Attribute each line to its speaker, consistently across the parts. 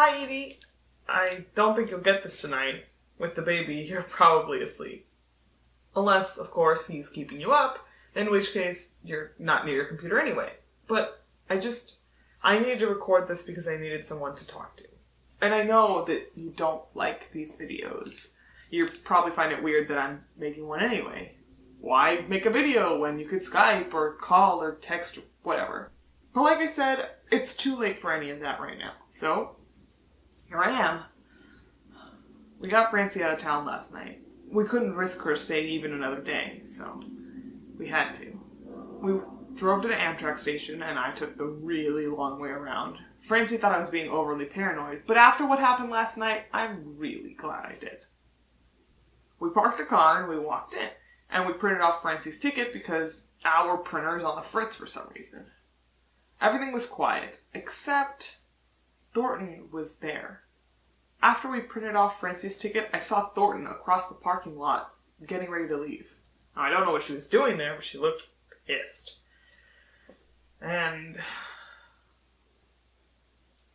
Speaker 1: Hi, Edie. I don't think you'll get this tonight. With the baby, you're probably asleep. Unless, of course, he's keeping you up, in which case you're not near your computer anyway. But I needed to record this because I needed someone to talk to. And I know that you don't like these videos. You probably find it weird that I'm making one anyway. Why make a video when you could Skype or call or text or whatever? But like I said, it's too late for any of that right now. So, here I am. We got Francie out of town last night. We couldn't risk her staying even another day, so we had to. We drove to the Amtrak station, and I took the really long way around. Francie thought I was being overly paranoid, but after what happened last night, I'm really glad I did. We parked the car, and we walked in, and we printed off Francie's ticket because our printer is on the fritz for some reason. Everything was quiet, except Thornton was there. After we printed off Francie's ticket, I saw Thornton across the parking lot, getting ready to leave. Now, I don't know what she was doing there, but she looked pissed. And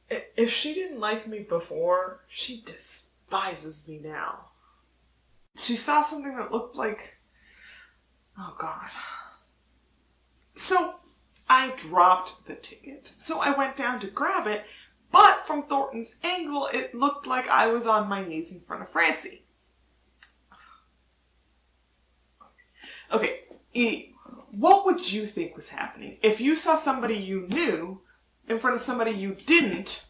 Speaker 1: if she didn't like me before, she despises me now. She saw something that looked like... oh God. So I dropped the ticket. So I went down to grab it, but from Thornton's angle, it looked like I was on my knees in front of Francie. Okay, Edie, what would you think was happening if you saw somebody you knew in front of somebody you didn't,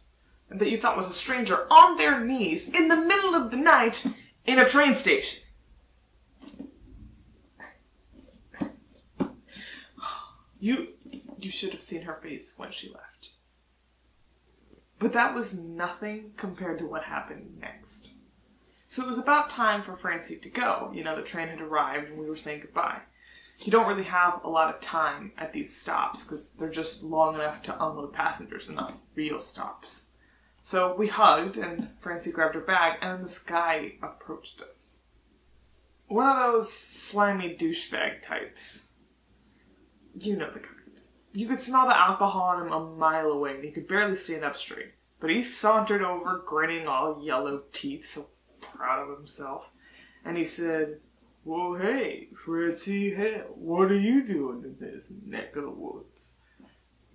Speaker 1: and that you thought was a stranger, on their knees in the middle of the night in a train station? You should have seen her face when she left. But that was nothing compared to what happened next. So it was about time for Francie to go. You know, the train had arrived and we were saying goodbye. You don't really have a lot of time at these stops because they're just long enough to unload passengers and not real stops. So we hugged and Francie grabbed her bag and then this guy approached us. One of those slimy douchebag types. You know the kind. You could smell the alcohol on him a mile away and he could barely stand up straight. But he sauntered over, grinning all yellow teeth, so proud of himself. And he said, "Well, hey, Francie Hale, what are you doing in this neck of the woods?"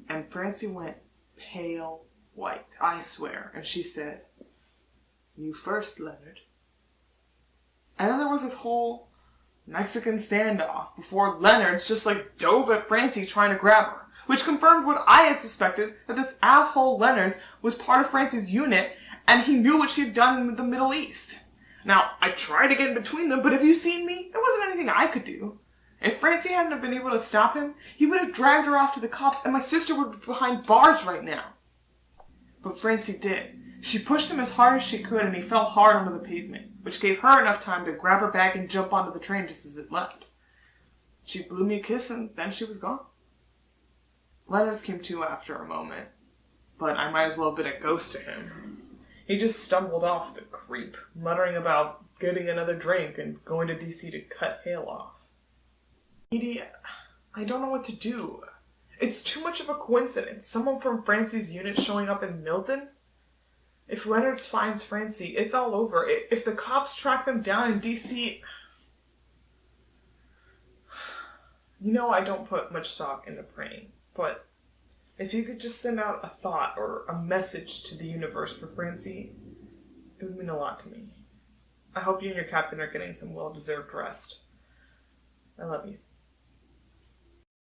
Speaker 1: And Francie went pale white, I swear. And she said, "You first, Leonard." And then there was this whole Mexican standoff before Leonard's just dove at Francie trying to grab her. Which confirmed what I had suspected, that this asshole Leonard was part of Francie's unit, and he knew what she had done in the Middle East. Now, I tried to get in between them, but have you seen me? There wasn't anything I could do. If Francie hadn't have been able to stop him, he would have dragged her off to the cops, and my sister would be behind bars right now. But Francie did. She pushed him as hard as she could, and he fell hard onto the pavement, which gave her enough time to grab her bag and jump onto the train just as it left. She blew me a kiss, and then she was gone. Leonard came to after a moment, but I might as well have been a ghost to him. He just stumbled off, the creep, muttering about getting another drink and going to DC to cut Hale off. Edie, I don't know what to do. It's too much of a coincidence. Someone from Francie's unit showing up in Milton? If Leonard finds Francie, it's all over. If the cops track them down in DC... You know I don't put much stock into praying. But if you could just send out a thought or a message to the universe for Francie, it would mean a lot to me. I hope you and your captain are getting some well-deserved rest. I love you.